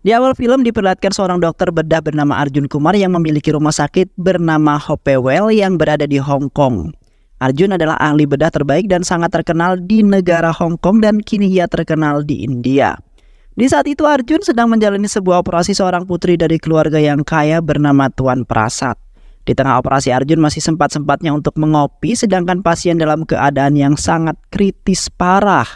Di awal film diperlihatkan seorang dokter bedah bernama Arjun Kumar yang memiliki rumah sakit bernama Hopewell yang berada di Hong Kong. Arjun adalah ahli bedah terbaik dan sangat terkenal di negara Hong Kong dan kini ia terkenal di India. Di saat itu Arjun sedang menjalani sebuah operasi seorang putri dari keluarga yang kaya bernama Tuan Prasad. Di tengah operasi Arjun masih sempat-sempatnya untuk mengopi sedangkan pasien dalam keadaan yang sangat kritis parah.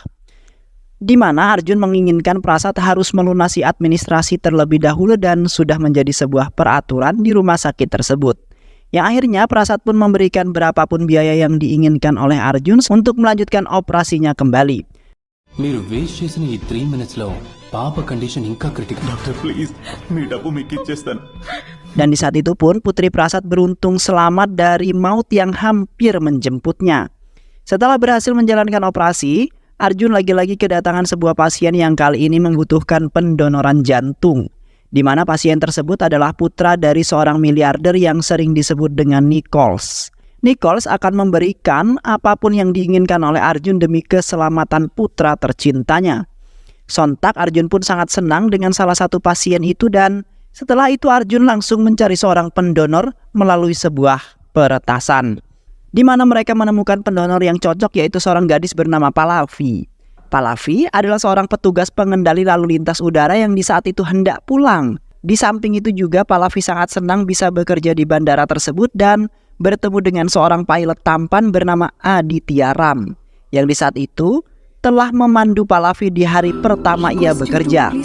Di mana Arjun menginginkan Prasad harus melunasi administrasi terlebih dahulu dan sudah menjadi sebuah peraturan di rumah sakit tersebut. Yang akhirnya Prasad pun memberikan berapapun biaya yang diinginkan oleh Arjun untuk melanjutkan operasinya kembali. మీరు వేస్ట్ చేసిన ఈ 3 minutes లో పాప కండిషన్ ఇంకా critical. Doctor please మీ డబ్బు మీకు ఇచ్చేస్తాను. Dan di saat itu pun Putri Prasad beruntung selamat dari maut yang hampir menjemputnya. Setelah berhasil menjalankan operasi, Arjun lagi-lagi kedatangan sebuah pasien yang kali ini membutuhkan pendonoran jantung, di mana pasien tersebut adalah putra dari seorang miliarder yang sering disebut dengan Nichols. Nichols akan memberikan apapun yang diinginkan oleh Arjun demi keselamatan putra tercintanya. Sontak Arjun pun sangat senang dengan salah satu pasien itu dan setelah itu Arjun langsung mencari seorang pendonor melalui sebuah peretasan, di mana mereka menemukan pendonor yang cocok yaitu seorang gadis bernama Pallavi. Pallavi adalah seorang petugas pengendali lalu lintas udara yang di saat itu hendak pulang. Di samping itu juga Pallavi sangat senang bisa bekerja di bandara tersebut dan bertemu dengan seorang pilot tampan bernama Aditya Ram yang di saat itu telah memandu Pallavi di hari pertama ia bekerja.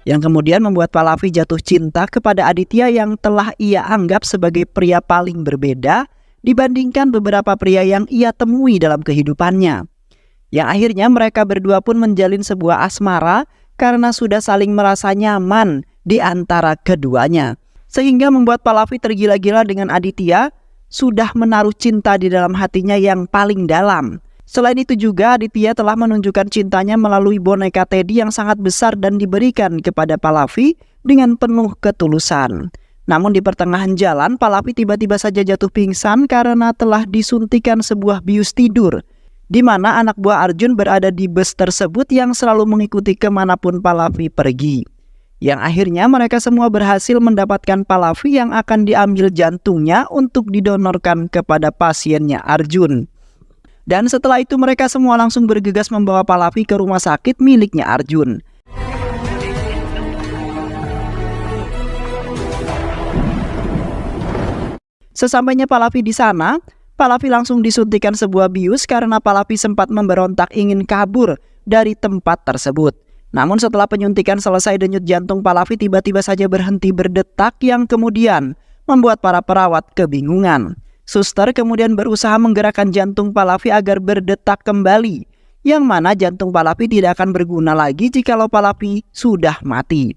Yang kemudian membuat Pallavi jatuh cinta kepada Aditya yang telah ia anggap sebagai pria paling berbeda dibandingkan beberapa pria yang ia temui dalam kehidupannya. Yang akhirnya mereka berdua pun menjalin sebuah asmara karena sudah saling merasa nyaman di antara keduanya. Sehingga membuat Pallavi tergila-gila dengan Aditya, sudah menaruh cinta di dalam hatinya yang paling dalam. Selain itu juga Aditya telah menunjukkan cintanya melalui boneka Teddy yang sangat besar dan diberikan kepada Pallavi dengan penuh ketulusan. Namun di pertengahan jalan Pallavi tiba-tiba saja jatuh pingsan karena telah disuntikan sebuah bius tidur, di mana anak buah Arjun berada di bus tersebut yang selalu mengikuti kemanapun Pallavi pergi. Yang akhirnya mereka semua berhasil mendapatkan Pallavi yang akan diambil jantungnya untuk didonorkan kepada pasiennya Arjun. Dan setelah itu mereka semua langsung bergegas membawa Pallavi ke rumah sakit miliknya Arjun. Sesampainya Pallavi di sana, Pallavi langsung disuntikan sebuah bius karena Pallavi sempat memberontak ingin kabur dari tempat tersebut. Namun setelah penyuntikan selesai, denyut jantung Pallavi tiba-tiba saja berhenti berdetak yang kemudian membuat para perawat kebingungan. Suster kemudian berusaha menggerakkan jantung Pallavi agar berdetak kembali, yang mana jantung Pallavi tidak akan berguna lagi jikalau Pallavi sudah mati.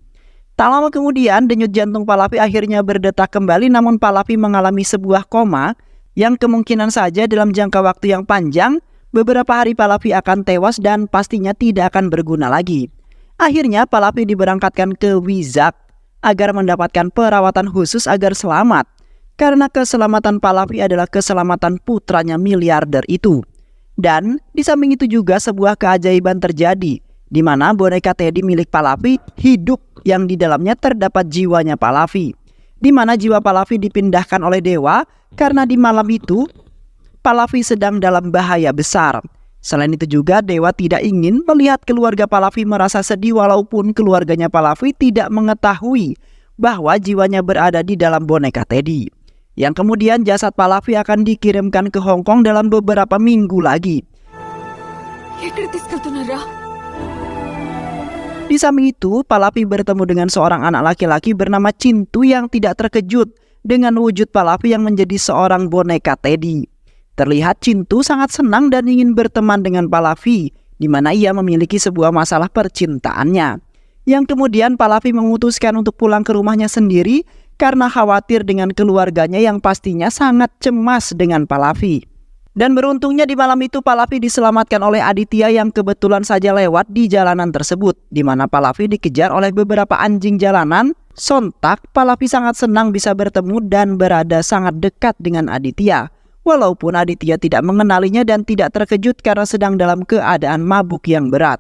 Tak lama kemudian denyut jantung Pallavi akhirnya berdetak kembali, namun Pallavi mengalami sebuah koma yang kemungkinan saja dalam jangka waktu yang panjang, beberapa hari Pallavi akan tewas dan pastinya tidak akan berguna lagi. Akhirnya Pallavi diberangkatkan ke Wizak agar mendapatkan perawatan khusus agar selamat. Karena keselamatan Pallavi adalah keselamatan putranya miliarder itu. Dan di samping itu juga sebuah keajaiban terjadi, di mana boneka Teddy milik Pallavi hidup yang di dalamnya terdapat jiwanya Pallavi. Di mana jiwa Pallavi dipindahkan oleh dewa karena di malam itu Pallavi sedang dalam bahaya besar. Selain itu juga dewa tidak ingin melihat keluarga Pallavi merasa sedih walaupun keluarganya Pallavi tidak mengetahui bahwa jiwanya berada di dalam boneka Teddy. Yang kemudian jasad Pallavi akan dikirimkan ke Hong Kong dalam beberapa minggu lagi. Di samping itu, Pallavi bertemu dengan seorang anak laki-laki bernama Cintu yang tidak terkejut dengan wujud Pallavi yang menjadi seorang boneka Teddy. Terlihat Cintu sangat senang dan ingin berteman dengan Pallavi, di mana ia memiliki sebuah masalah percintaannya. Yang kemudian Pallavi memutuskan untuk pulang ke rumahnya sendiri karena khawatir dengan keluarganya yang pastinya sangat cemas dengan Pallavi. Dan beruntungnya di malam itu Pallavi diselamatkan oleh Aditya yang kebetulan saja lewat di jalanan tersebut, di mana Pallavi dikejar oleh beberapa anjing jalanan. Sontak Pallavi sangat senang bisa bertemu dan berada sangat dekat dengan Aditya. walaupun Aditya tidak mengenalinya dan tidak terkejut karena sedang dalam keadaan mabuk yang berat.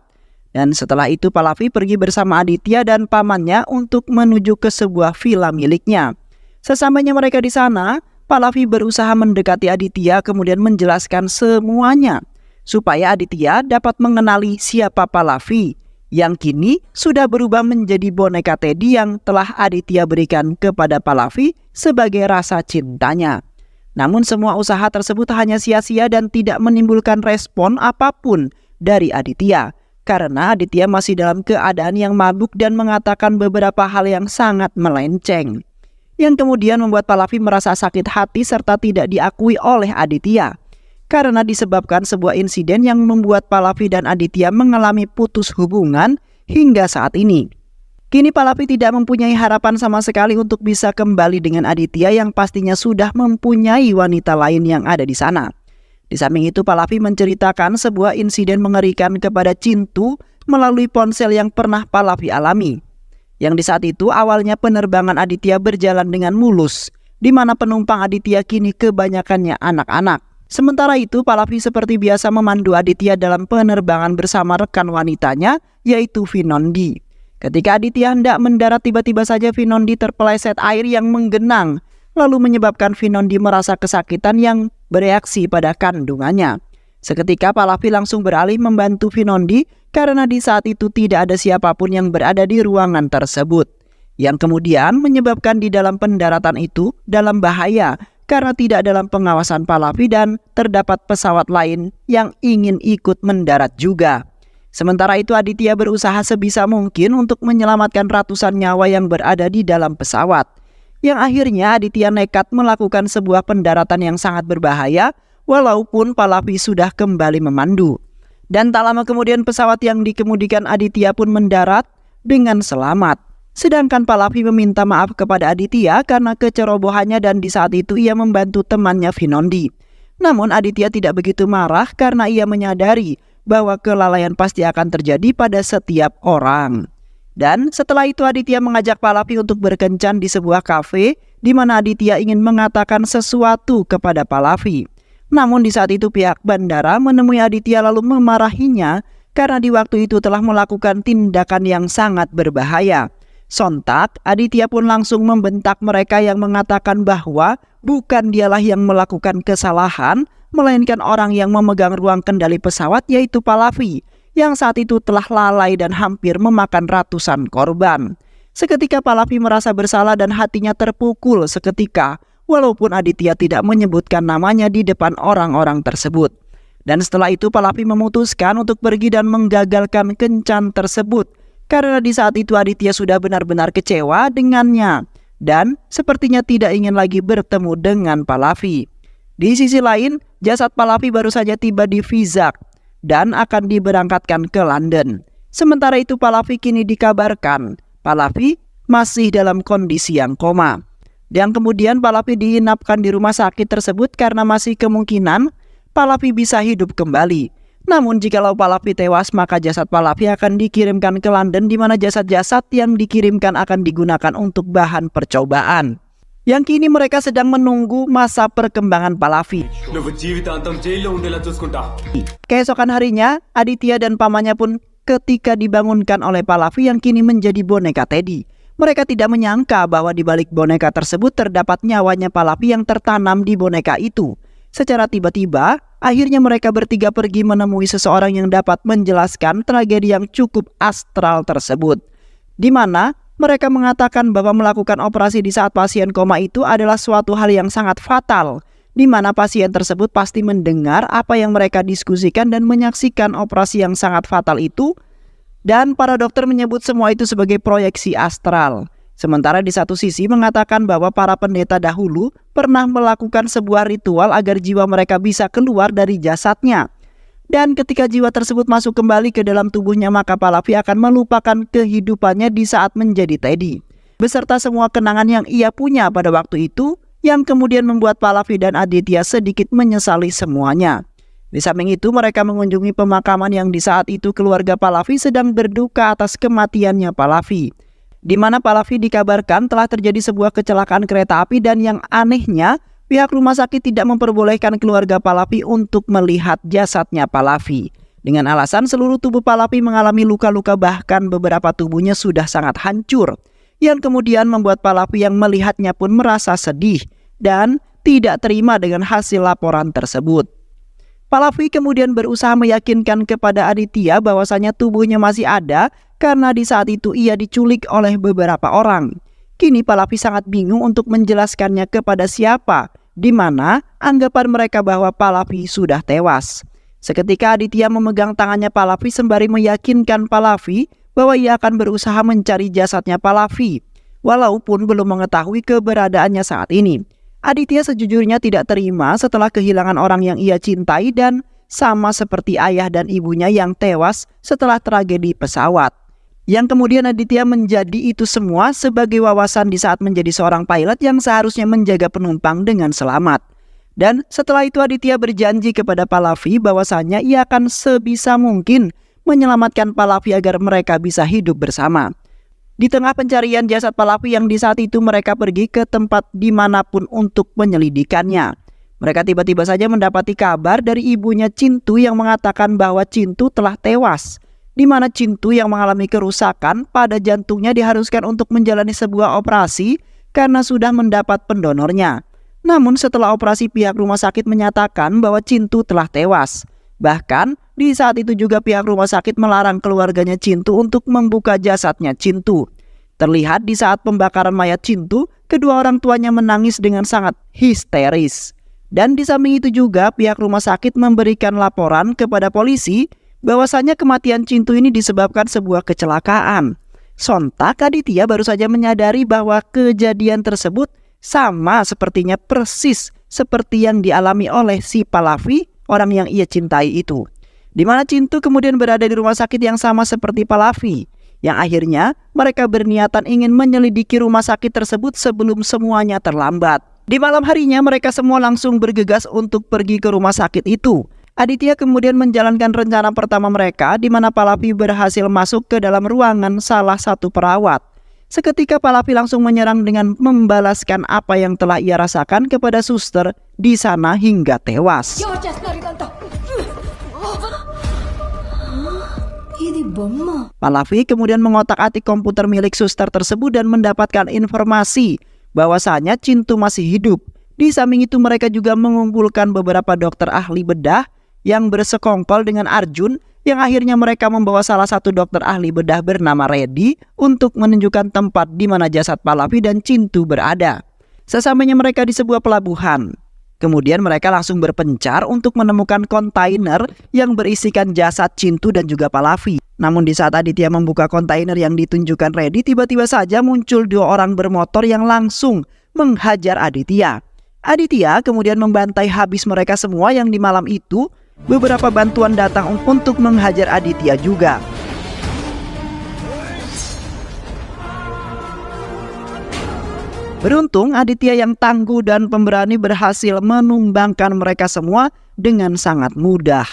Dan setelah itu Pallavi pergi bersama Aditya dan pamannya untuk menuju ke sebuah villa miliknya. Sesampainya mereka di sana, Pallavi berusaha mendekati Aditya kemudian menjelaskan semuanya supaya Aditya dapat mengenali siapa Pallavi yang kini sudah berubah menjadi boneka Teddy yang telah Aditya berikan kepada Pallavi sebagai rasa cintanya. Namun semua usaha tersebut hanya sia-sia dan tidak menimbulkan respon apapun dari Aditya karena Aditya masih dalam keadaan yang mabuk dan mengatakan beberapa hal yang sangat melenceng, yang kemudian membuat Pallavi merasa sakit hati serta tidak diakui oleh Aditya karena disebabkan sebuah insiden yang membuat Pallavi dan Aditya mengalami putus hubungan hingga saat ini. Kini Pallavi tidak mempunyai harapan sama sekali untuk bisa kembali dengan Aditya yang pastinya sudah mempunyai wanita lain yang ada di sana. Di samping itu Pallavi menceritakan sebuah insiden mengerikan kepada Cintu melalui ponsel yang pernah Pallavi alami. Yang di saat itu awalnya penerbangan Aditya berjalan dengan mulus, di mana penumpang Aditya kini kebanyakannya anak-anak. Sementara itu Pallavi seperti biasa memandu Aditya dalam penerbangan bersama rekan wanitanya yaitu Vinondi. Ketika Aditya hendak mendarat tiba-tiba saja Vinondi terpeleset air yang menggenang, lalu menyebabkan Vinondi merasa kesakitan yang bereaksi pada kandungannya. Seketika Pallavi langsung beralih membantu Vinondi karena di saat itu tidak ada siapapun yang berada di ruangan tersebut, yang kemudian menyebabkan di dalam pendaratan itu dalam bahaya karena tidak dalam pengawasan Pallavi dan terdapat pesawat lain yang ingin ikut mendarat juga. Sementara itu Aditya berusaha sebisa mungkin untuk menyelamatkan ratusan nyawa yang berada di dalam pesawat, yang akhirnya Aditya nekat melakukan sebuah pendaratan yang sangat berbahaya walaupun Pallavi sudah kembali memandu. Dan tak lama kemudian pesawat yang dikemudikan Aditya pun mendarat dengan selamat. Sedangkan Pallavi meminta maaf kepada Aditya karena kecerobohannya dan di saat itu ia membantu temannya Vinondi. Namun Aditya tidak begitu marah karena ia menyadari bahwa kelalaian pasti akan terjadi pada setiap orang. Dan setelah itu Aditya mengajak Pallavi untuk berkencan di sebuah kafe di mana Aditya ingin mengatakan sesuatu kepada Pallavi. Namun di saat itu pihak bandara menemui Aditya lalu memarahinya karena di waktu itu telah melakukan tindakan yang sangat berbahaya. Sontak Aditya pun langsung membentak mereka yang mengatakan bahwa bukan dialah yang melakukan kesalahan, melainkan orang yang memegang ruang kendali pesawat yaitu Pallavi, yang saat itu telah lalai dan hampir memakan ratusan korban. Seketika Pallavi merasa bersalah dan hatinya terpukul seketika, walaupun Aditya tidak menyebutkan namanya di depan orang-orang tersebut. Dan setelah itu Pallavi memutuskan untuk pergi dan menggagalkan kencan tersebut, karena di saat itu Aditya sudah benar-benar kecewa dengannya, dan sepertinya tidak ingin lagi bertemu dengan Pallavi. Di sisi lain, jasad Pallavi baru saja tiba di Vizag dan akan diberangkatkan ke London. Sementara itu Pallavi kini dikabarkan Pallavi masih dalam kondisi yang koma. Dan kemudian Pallavi diinapkan di rumah sakit tersebut karena masih kemungkinan Pallavi bisa hidup kembali. Namun jikalau Pallavi tewas maka jasad Pallavi akan dikirimkan ke London di mana jasad-jasad yang dikirimkan akan digunakan untuk bahan percobaan. Yang kini mereka sedang menunggu masa perkembangan Pallavi. Keesokan harinya, Aditya dan pamannya pun ketika dibangunkan oleh Pallavi yang kini menjadi boneka Teddy. Mereka tidak menyangka bahwa di balik boneka tersebut terdapat nyawanya Pallavi yang tertanam di boneka itu. Secara tiba-tiba, akhirnya mereka bertiga pergi menemui seseorang yang dapat menjelaskan tragedi yang cukup astral tersebut, di mana mereka mengatakan bahwa melakukan operasi di saat pasien koma itu adalah suatu hal yang sangat fatal, di mana pasien tersebut pasti mendengar apa yang mereka diskusikan dan menyaksikan operasi yang sangat fatal itu, dan para dokter menyebut semua itu sebagai proyeksi astral. Sementara di satu sisi mengatakan bahwa para pendeta dahulu pernah melakukan sebuah ritual agar jiwa mereka bisa keluar dari jasadnya. Dan ketika jiwa tersebut masuk kembali ke dalam tubuhnya maka Pallavi akan melupakan kehidupannya di saat menjadi Teddy, beserta semua kenangan yang ia punya pada waktu itu, yang kemudian membuat Pallavi dan Aditya sedikit menyesali semuanya. Di samping itu mereka mengunjungi pemakaman yang di saat itu keluarga Pallavi sedang berduka atas kematiannya Pallavi, di mana Pallavi dikabarkan telah terjadi sebuah kecelakaan kereta api dan yang anehnya pihak rumah sakit tidak memperbolehkan keluarga Pallavi untuk melihat jasadnya Pallavi. Dengan alasan seluruh tubuh Pallavi mengalami luka-luka, bahkan beberapa tubuhnya sudah sangat hancur. Yang kemudian membuat Pallavi yang melihatnya pun merasa sedih dan tidak terima dengan hasil laporan tersebut. Pallavi kemudian berusaha meyakinkan kepada Aditya bahwasanya tubuhnya masih ada karena di saat itu ia diculik oleh beberapa orang. Kini Pallavi sangat bingung untuk menjelaskannya kepada siapa, di mana anggapan mereka bahwa Pallavi sudah tewas. Seketika Aditya memegang tangannya Pallavi sembari meyakinkan Pallavi bahwa ia akan berusaha mencari jasadnya Pallavi, walaupun belum mengetahui keberadaannya saat ini. Aditya sejujurnya tidak terima setelah kehilangan orang yang ia cintai dan sama seperti ayah dan ibunya yang tewas setelah tragedi pesawat. Yang kemudian Aditya menjadi itu semua sebagai wawasan di saat menjadi seorang pilot yang seharusnya menjaga penumpang dengan selamat. Dan setelah itu Aditya berjanji kepada Pallavi bahwasanya ia akan sebisa mungkin menyelamatkan Pallavi agar mereka bisa hidup bersama. Di tengah pencarian jasad Pallavi yang di saat itu mereka pergi ke tempat dimanapun untuk penyelidikannya. Mereka tiba-tiba saja mendapati kabar dari ibunya Cintu yang mengatakan bahwa Cintu telah tewas. Di mana Cintu yang mengalami kerusakan pada jantungnya diharuskan untuk menjalani sebuah operasi karena sudah mendapat pendonornya. Namun setelah operasi pihak rumah sakit menyatakan bahwa Cintu telah tewas. Bahkan di saat itu juga pihak rumah sakit melarang keluarganya Cintu untuk membuka jasadnya Cintu. Terlihat di saat pembakaran mayat Cintu, kedua orang tuanya menangis dengan sangat histeris. Dan di samping itu juga pihak rumah sakit memberikan laporan kepada polisi bahwasanya kematian Cintu ini disebabkan sebuah kecelakaan. Sontak Aditya baru saja menyadari bahwa kejadian tersebut sama sepertinya persis seperti yang dialami oleh si Pallavi, orang yang ia cintai itu. Di mana Cintu kemudian berada di rumah sakit yang sama seperti Pallavi, yang akhirnya mereka berniatan ingin menyelidiki rumah sakit tersebut sebelum semuanya terlambat. Di malam harinya mereka semua langsung bergegas untuk pergi ke rumah sakit itu. Aditya kemudian menjalankan rencana pertama mereka, di mana Pallavi berhasil masuk ke dalam ruangan salah satu perawat. Seketika Pallavi langsung menyerang dengan membalaskan apa yang telah ia rasakan kepada suster di sana hingga tewas. Pallavi kemudian mengotak-atik komputer milik suster tersebut dan mendapatkan informasi bahwasanya Cintu masih hidup. Di samping itu mereka juga mengumpulkan beberapa dokter ahli bedah yang bersekongkol dengan Arjun, yang akhirnya mereka membawa salah satu dokter ahli bedah bernama Reddy untuk menunjukkan tempat di mana jasad Pallavi dan Cintu berada. Sesampainya mereka di sebuah pelabuhan, kemudian mereka langsung berpencar untuk menemukan kontainer yang berisikan jasad Cintu dan juga Pallavi. Namun di saat Aditya membuka kontainer yang ditunjukkan Reddy, tiba-tiba saja muncul dua orang bermotor yang langsung menghajar Aditya. Aditya kemudian membantai habis mereka semua yang di malam itu. Beberapa bantuan datang untuk menghajar Aditya juga. Beruntung Aditya yang tangguh dan pemberani berhasil menumbangkan mereka semua dengan sangat mudah.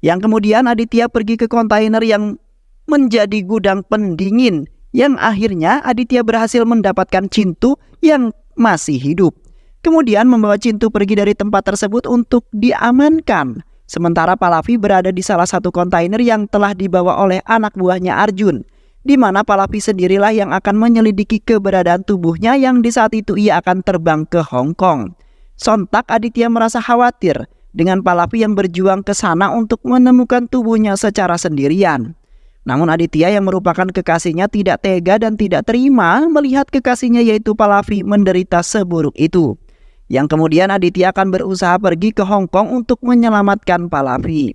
Yang kemudian Aditya pergi ke kontainer yang menjadi gudang pendingin, yang akhirnya Aditya berhasil mendapatkan Cintu yang masih hidup. Kemudian membawa Cintu pergi dari tempat tersebut untuk diamankan. Sementara Pallavi berada di salah satu kontainer yang telah dibawa oleh anak buahnya Arjun, di mana Pallavi sendirilah yang akan menyelidiki keberadaan tubuhnya yang di saat itu ia akan terbang ke Hong Kong. Sontak Aditya merasa khawatir dengan Pallavi yang berjuang ke sana untuk menemukan tubuhnya secara sendirian. Namun Aditya yang merupakan kekasihnya tidak tega dan tidak terima melihat kekasihnya yaitu Pallavi menderita seburuk itu. Yang kemudian Aditya akan berusaha pergi ke Hong Kong untuk menyelamatkan Pallavi.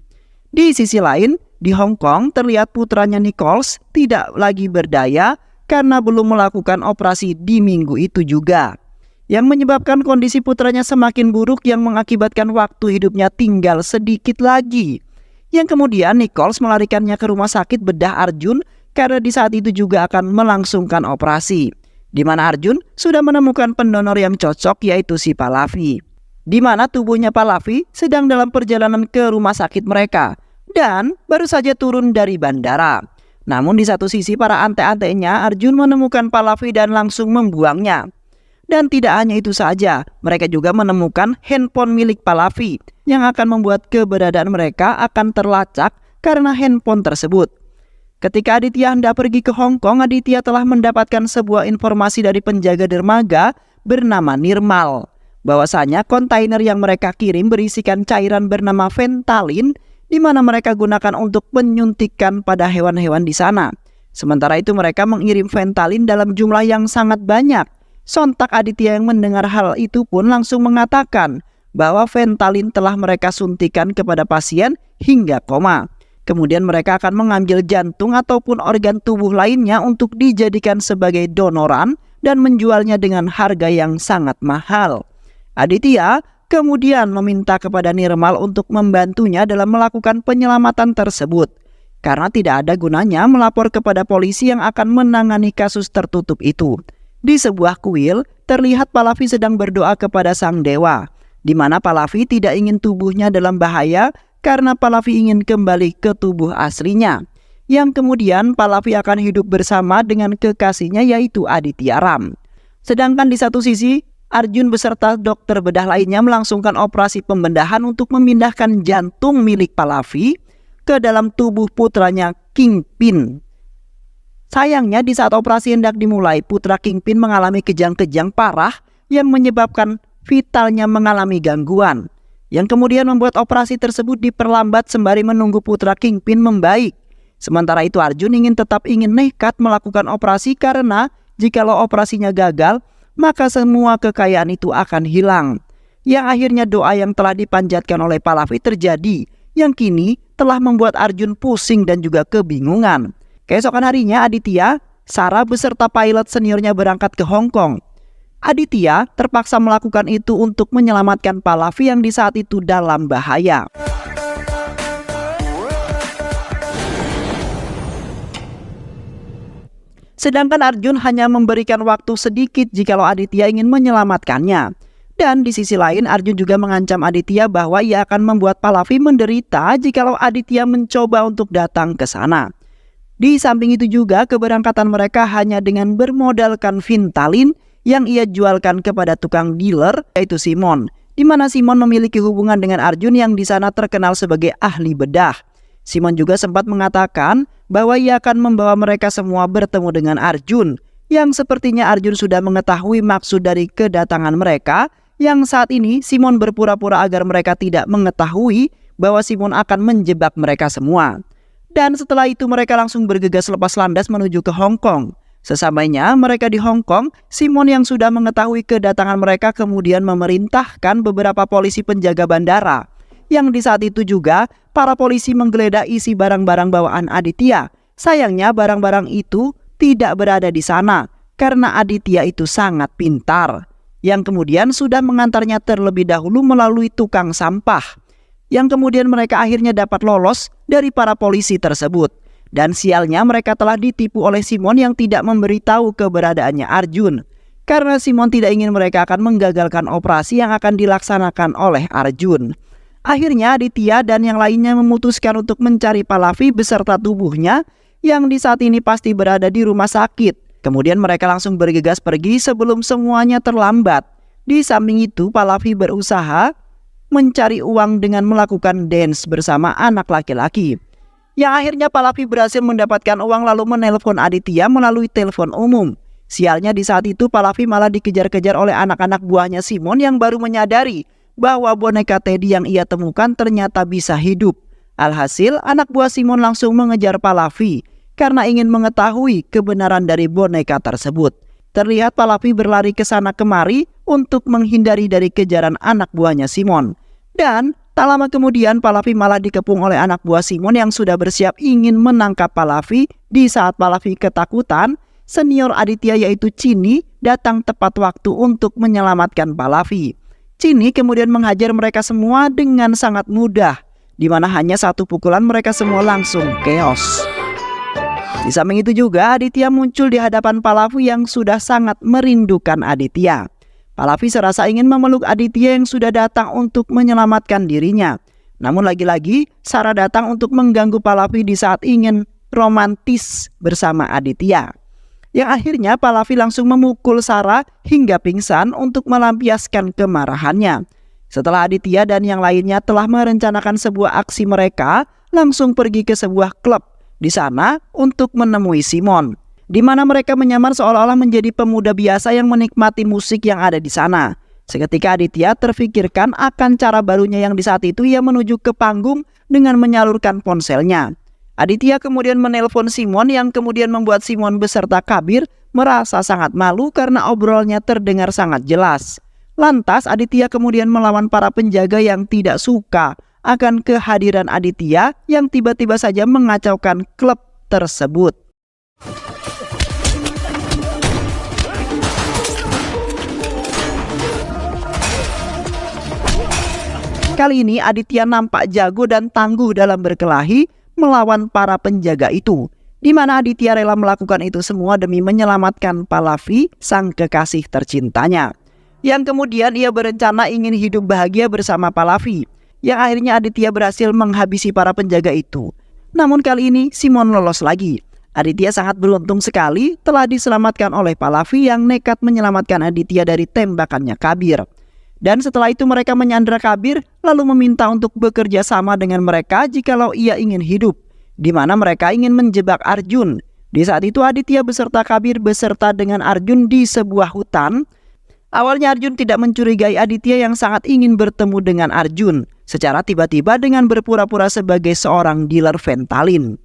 Di sisi lain, di Hong Kong terlihat putranya Nichols tidak lagi berdaya karena belum melakukan operasi di minggu itu juga, yang menyebabkan kondisi putranya semakin buruk yang mengakibatkan waktu hidupnya tinggal sedikit lagi. Yang kemudian Nichols melarikannya ke rumah sakit bedah Arjun karena di saat itu juga akan melangsungkan operasi, di mana Arjun sudah menemukan pendonor yang cocok yaitu si Pallavi. Di mana tubuhnya Pallavi sedang dalam perjalanan ke rumah sakit mereka dan baru saja turun dari bandara. Namun di satu sisi para ante-antenya Arjun menemukan Pallavi dan langsung membuangnya. Dan tidak hanya itu saja, mereka juga menemukan handphone milik Pallavi yang akan membuat keberadaan mereka akan terlacak karena handphone tersebut. Ketika Aditya hendak pergi ke Hong Kong, Aditya telah mendapatkan sebuah informasi dari penjaga dermaga bernama Nirmal, bahwasanya kontainer yang mereka kirim berisikan cairan bernama Fentanyl, di mana mereka gunakan untuk penyuntikan pada hewan-hewan di sana. Sementara itu mereka mengirim Fentanyl dalam jumlah yang sangat banyak. Sontak Aditya yang mendengar hal itu pun langsung mengatakan bahwa Fentanyl telah mereka suntikan kepada pasien hingga koma. Kemudian mereka akan mengambil jantung ataupun organ tubuh lainnya untuk dijadikan sebagai donoran dan menjualnya dengan harga yang sangat mahal. Aditya kemudian meminta kepada Nirmal untuk membantunya dalam melakukan penyelamatan tersebut, karena tidak ada gunanya melapor kepada polisi yang akan menangani kasus tertutup itu. Di sebuah kuil, terlihat Pallavi sedang berdoa kepada sang dewa, di mana Pallavi tidak ingin tubuhnya dalam bahaya karena Pallavi ingin kembali ke tubuh aslinya. Yang kemudian Pallavi akan hidup bersama dengan kekasihnya yaitu Aditya Ram. Sedangkan di satu sisi, Arjun beserta dokter bedah lainnya melangsungkan operasi pembedahan untuk memindahkan jantung milik Pallavi ke dalam tubuh putranya Kingpin. Sayangnya di saat operasi hendak dimulai, putra Kingpin mengalami kejang-kejang parah yang menyebabkan vitalnya mengalami gangguan, yang kemudian membuat operasi tersebut diperlambat sembari menunggu putra Kingpin membaik. Sementara itu Arjun tetap ingin nekat melakukan operasi karena jikalau operasinya gagal, maka semua kekayaan itu akan hilang. Yang akhirnya doa yang telah dipanjatkan oleh Pallavi terjadi, yang kini telah membuat Arjun pusing dan juga kebingungan. Keesokan harinya Aditya, Sarah beserta pilot seniornya berangkat ke Hong Kong. Aditya terpaksa melakukan itu untuk menyelamatkan Pallavi yang di saat itu dalam bahaya. Sedangkan Arjun hanya memberikan waktu sedikit jikalau Aditya ingin menyelamatkannya. Dan di sisi lain Arjun juga mengancam Aditya bahwa ia akan membuat Pallavi menderita jikalau Aditya mencoba untuk datang ke sana. Di samping itu juga keberangkatan mereka hanya dengan bermodalkan Fentanyl yang ia jualkan kepada tukang dealer yaitu Simon, di mana Simon memiliki hubungan dengan Arjun yang di sana terkenal sebagai ahli bedah. Simon juga sempat mengatakan bahwa ia akan membawa mereka semua bertemu dengan Arjun, yang sepertinya Arjun sudah mengetahui maksud dari kedatangan mereka, yang saat ini Simon berpura-pura agar mereka tidak mengetahui bahwa Simon akan menjebak mereka semua. Dan setelah itu mereka langsung bergegas lepas landas menuju ke Hong Kong. Sesampainya mereka di Hong Kong, Simon yang sudah mengetahui kedatangan mereka kemudian memerintahkan beberapa polisi penjaga bandara. Yang di saat itu juga para polisi menggeledah isi barang-barang bawaan Aditya. Sayangnya barang-barang itu tidak berada di sana karena Aditya itu sangat pintar, yang kemudian sudah mengantarnya terlebih dahulu melalui tukang sampah. Yang kemudian mereka akhirnya dapat lolos dari para polisi tersebut. Dan sialnya mereka telah ditipu oleh Simon yang tidak memberitahu keberadaannya Arjun, karena Simon tidak ingin mereka akan menggagalkan operasi yang akan dilaksanakan oleh Arjun. Akhirnya Aditya dan yang lainnya memutuskan untuk mencari Pallavi beserta tubuhnya yang di saat ini pasti berada di rumah sakit. Kemudian mereka langsung bergegas pergi sebelum semuanya terlambat. Di samping itu Pallavi berusaha mencari uang dengan melakukan dance bersama anak laki-laki. Yang akhirnya Pallavi berhasil mendapatkan uang lalu menelpon Aditya melalui telepon umum. Sialnya di saat itu Pallavi malah dikejar-kejar oleh anak-anak buahnya Simon yang baru menyadari bahwa boneka Teddy yang ia temukan ternyata bisa hidup. Alhasil anak buah Simon langsung mengejar Pallavi karena ingin mengetahui kebenaran dari boneka tersebut. Terlihat Pallavi berlari ke sana kemari untuk menghindari dari kejaran anak buahnya Simon. Dan tak lama kemudian Pallavi malah dikepung oleh anak buah Simon yang sudah bersiap ingin menangkap Pallavi. Di saat Pallavi ketakutan, senior Aditya yaitu Chini datang tepat waktu untuk menyelamatkan Pallavi. Chini kemudian menghajar mereka semua dengan sangat mudah, di mana hanya satu pukulan mereka semua langsung chaos. Di samping itu juga Aditya muncul di hadapan Pallavi yang sudah sangat merindukan Aditya. Pallavi serasa ingin memeluk Aditya yang sudah datang untuk menyelamatkan dirinya. Namun lagi-lagi Sarah datang untuk mengganggu Pallavi di saat ingin romantis bersama Aditya. Yang akhirnya Pallavi langsung memukul Sarah hingga pingsan untuk melampiaskan kemarahannya. Setelah Aditya dan yang lainnya telah merencanakan sebuah aksi, mereka langsung pergi ke sebuah klub di sana untuk menemui Simon, di mana mereka menyamar seolah-olah menjadi pemuda biasa yang menikmati musik yang ada di sana. Seketika Aditya terfikirkan akan cara barunya yang di saat itu ia menuju ke panggung dengan menyalurkan ponselnya. Aditya kemudian menelpon Simon yang kemudian membuat Simon beserta Kabir merasa sangat malu karena obrolnya terdengar sangat jelas. Lantas Aditya kemudian melawan para penjaga yang tidak suka akan kehadiran Aditya yang tiba-tiba saja mengacaukan klub tersebut. Kali ini Aditya nampak jago dan tangguh dalam berkelahi melawan para penjaga itu, di mana Aditya rela melakukan itu semua demi menyelamatkan Pallavi, sang kekasih tercintanya. Yang kemudian ia berencana ingin hidup bahagia bersama Pallavi, yang akhirnya Aditya berhasil menghabisi para penjaga itu. Namun kali ini Simon lolos lagi. Aditya sangat beruntung sekali telah diselamatkan oleh Pallavi yang nekat menyelamatkan Aditya dari tembakannya Kabir. Dan setelah itu mereka menyandra Kabir lalu meminta untuk bekerja sama dengan mereka jikalau ia ingin hidup, di mana mereka ingin menjebak Arjun. Di saat itu Aditya beserta Kabir beserta dengan Arjun di sebuah hutan. Awalnya Arjun tidak mencurigai Aditya yang sangat ingin bertemu dengan Arjun secara tiba-tiba dengan berpura-pura sebagai seorang dealer Fentanyl.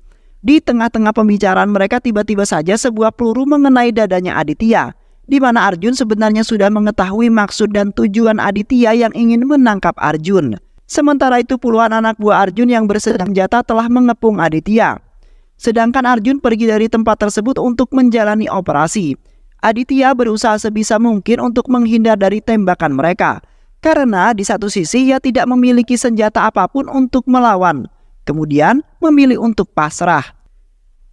Di tengah-tengah pembicaraan mereka tiba-tiba saja sebuah peluru mengenai dadanya Aditya, di mana Arjun sebenarnya sudah mengetahui maksud dan tujuan Aditya yang ingin menangkap Arjun. Sementara itu puluhan anak buah Arjun yang bersenjata telah mengepung Aditya. Sedangkan Arjun pergi dari tempat tersebut untuk menjalani operasi. Aditya berusaha sebisa mungkin untuk menghindar dari tembakan mereka, karena di satu sisi ia tidak memiliki senjata apapun untuk melawan, kemudian memilih untuk pasrah.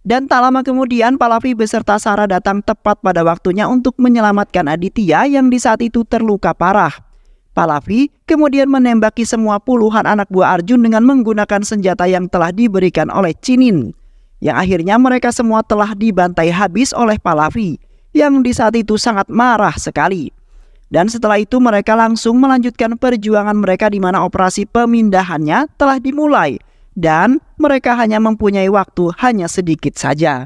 Dan tak lama kemudian Pallavi beserta Sarah datang tepat pada waktunya untuk menyelamatkan Aditya yang di saat itu terluka parah. Pallavi kemudian menembaki semua puluhan anak buah Arjun dengan menggunakan senjata yang telah diberikan oleh Chinin, yang akhirnya mereka semua telah dibantai habis oleh Pallavi yang di saat itu sangat marah sekali. Dan setelah itu mereka langsung melanjutkan perjuangan mereka di mana operasi pemindahannya telah dimulai. Dan mereka hanya mempunyai waktu hanya sedikit saja.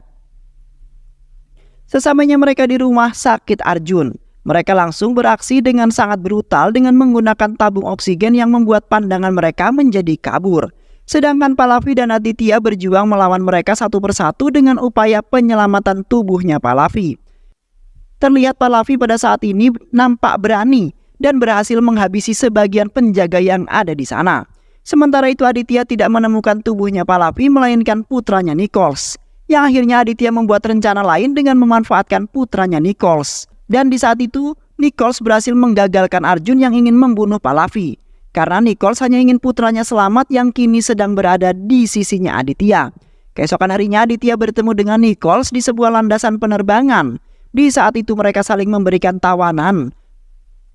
Sesamanya mereka di rumah sakit Arjun, mereka langsung beraksi dengan sangat brutal dengan menggunakan tabung oksigen yang membuat pandangan mereka menjadi kabur. Sedangkan Pallavi dan Aditya berjuang melawan mereka satu persatu dengan upaya penyelamatan tubuhnya Pallavi. Terlihat Pallavi pada saat ini nampak berani dan berhasil menghabisi sebagian penjaga yang ada di sana. Sementara itu Aditya tidak menemukan tubuhnya Pallavi melainkan putranya Nichols. Yang akhirnya Aditya membuat rencana lain dengan memanfaatkan putranya Nichols. Dan di saat itu Nichols berhasil menggagalkan Arjun yang ingin membunuh Pallavi. Karena Nichols hanya ingin putranya selamat yang kini sedang berada di sisinya Aditya. Keesokan harinya Aditya bertemu dengan Nichols di sebuah landasan penerbangan. Di saat itu mereka saling memberikan tawanan,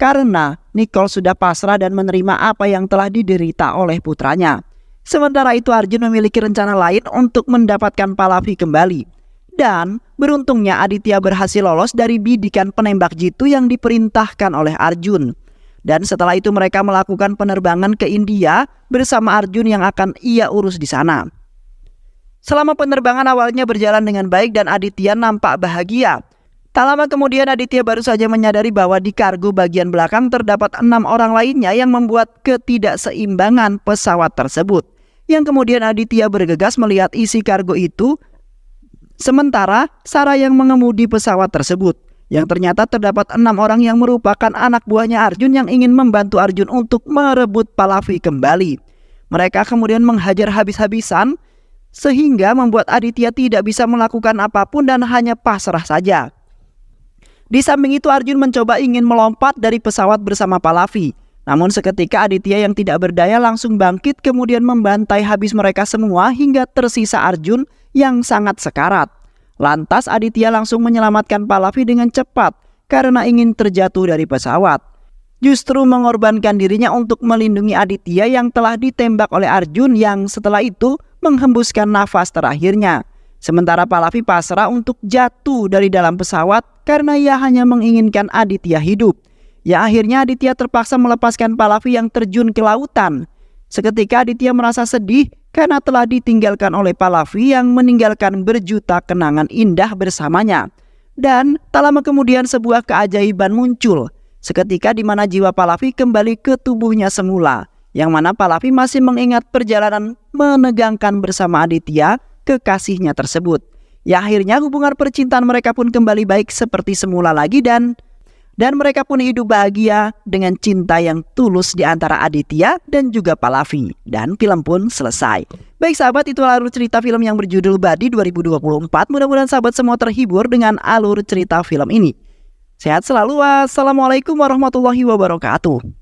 karena Nichols sudah pasrah dan menerima apa yang telah diderita oleh putranya. Sementara itu Arjun memiliki rencana lain untuk mendapatkan Pallavi kembali. Dan beruntungnya Aditya berhasil lolos dari bidikan penembak jitu yang diperintahkan oleh Arjun. Dan setelah itu mereka melakukan penerbangan ke India bersama Arjun yang akan ia urus di sana. Selama penerbangan awalnya berjalan dengan baik dan Aditya nampak bahagia. Tak lama kemudian Aditya baru saja menyadari bahwa di kargo bagian belakang terdapat 6 orang lainnya yang membuat ketidakseimbangan pesawat tersebut. Yang kemudian Aditya bergegas melihat isi kargo itu. Sementara Sarah yang mengemudi pesawat tersebut, yang ternyata terdapat 6 orang yang merupakan anak buahnya Arjun yang ingin membantu Arjun untuk merebut Pallavi kembali. Mereka kemudian menghajar habis-habisan sehingga membuat Aditya tidak bisa melakukan apapun dan hanya pasrah saja. Di samping itu Arjun mencoba ingin melompat dari pesawat bersama Pallavi. Namun seketika Aditya yang tidak berdaya langsung bangkit kemudian membantai habis mereka semua hingga tersisa Arjun yang sangat sekarat. Lantas Aditya langsung menyelamatkan Pallavi dengan cepat karena ingin terjatuh dari pesawat. Justru mengorbankan dirinya untuk melindungi Aditya yang telah ditembak oleh Arjun yang setelah itu menghembuskan nafas terakhirnya. Sementara Pallavi pasrah untuk jatuh dari dalam pesawat karena ia hanya menginginkan Aditya hidup. Ya akhirnya Aditya terpaksa melepaskan Pallavi yang terjun ke lautan. Seketika Aditya merasa sedih karena telah ditinggalkan oleh Pallavi yang meninggalkan berjuta kenangan indah bersamanya. Dan tak lama kemudian sebuah keajaiban muncul. Seketika di mana jiwa Pallavi kembali ke tubuhnya semula. Yang mana Pallavi masih mengingat perjalanan menegangkan bersama Aditya, kekasihnya tersebut. Ya akhirnya hubungan percintaan mereka pun kembali baik seperti semula lagi dan mereka pun hidup bahagia dengan cinta yang tulus di antara Aditya dan juga Pallavi. Dan film pun selesai. Baik sahabat, itu alur cerita film yang berjudul Badi 2024. Mudah-mudahan sahabat semua terhibur dengan alur cerita film ini. Sehat selalu. Wassalamualaikum warahmatullahi wabarakatuh.